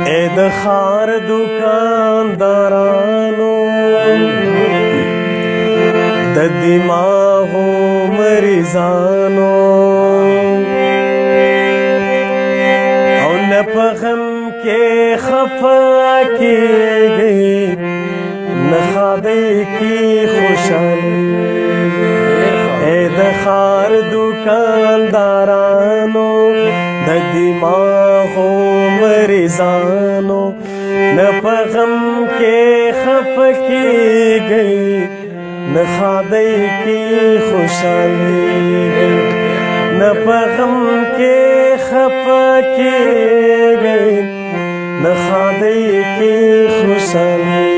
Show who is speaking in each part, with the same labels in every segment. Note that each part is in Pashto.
Speaker 1: اے د ښار دکاندارانو د دماغو مریضانو او نه په غم کې خفه کېږئ نه ښادۍ کې خوشحالي اے د ښار دکاندارانو د دماغو مریضانو نه په غم کې خفه کېږئ نه ښادۍ کې خوشحالي نه په غم کې خفه کېږئ نه ښادۍ کې خوشحالي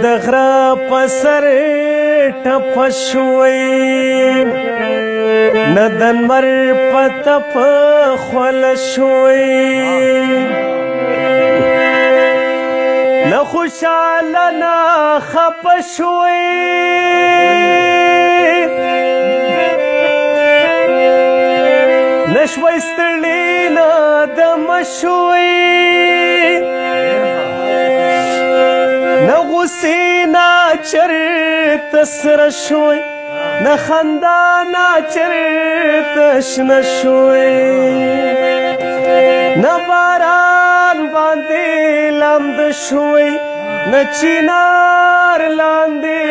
Speaker 1: د غره په سر ټپه شوی نه د لمر په تپه خوله شوی نه خوشحاله نه خفه شوی نه شوی ستړی نه دمه شوی نه غصې نه چرته سره شوی نه خندا نه چرته شنه شوی نه باران باندې لمده شوی نه چنار لاندې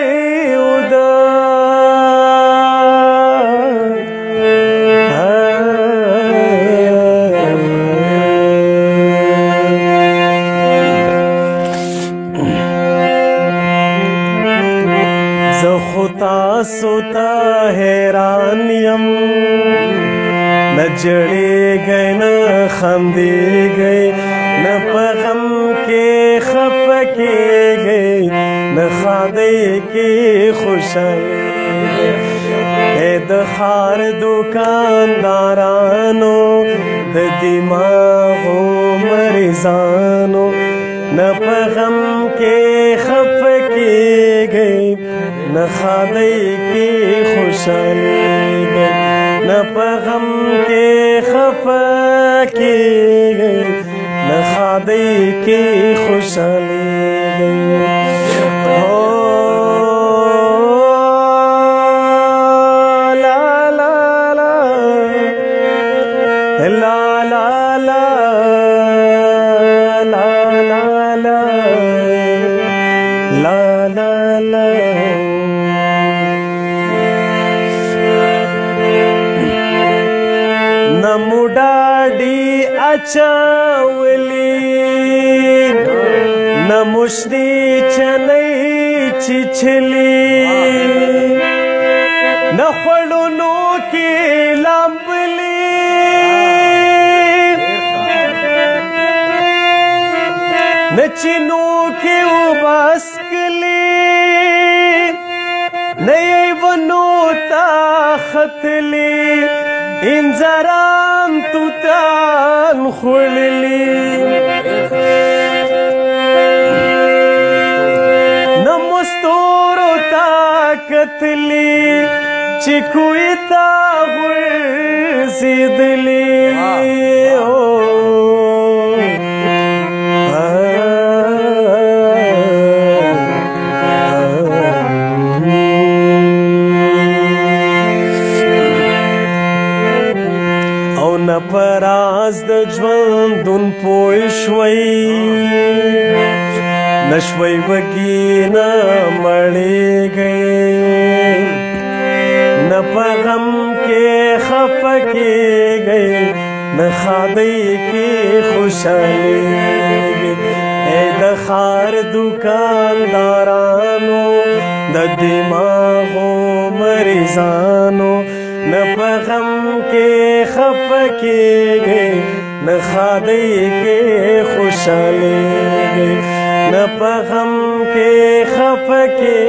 Speaker 1: تاسو ته حیران یم نه جړېږئ نه خندېږئ نه په غم کې خفه کېږئ نه ښادۍ کې خوشحالي اے د ښار دکاندارانو د دماغو مریضانو نه په غم کې خفه کېږئ نه ښادۍ کې خوشحالېږئ نه په غم کې خفه کېږئ نه ښادۍ کې خوشحالېږئ نمو ډاډي اچولي نمو شنې چنې چیچلي نه خوړونو کې لامبلي نه چینو کې وباسکلي نه یې ونو ته ختلي انځران توتان خوړلي نه مستورو ته کتلي چې کوی ته غورځېدلي نه په راز د ژوندون پوه شوی نه شوی وږي نه مړېږئ نه په غم کې خفه کېږئ نه ښادۍ کې خوشحالېږئ ای د ښار دکاندارانو د دماغو مریضانو نه په غم کې خفه کېږئ نه ښادۍ کې خوشحالېږئ نه په غم کې خفه کېږئ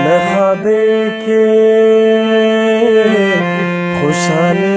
Speaker 1: نه واده کې خوشحالي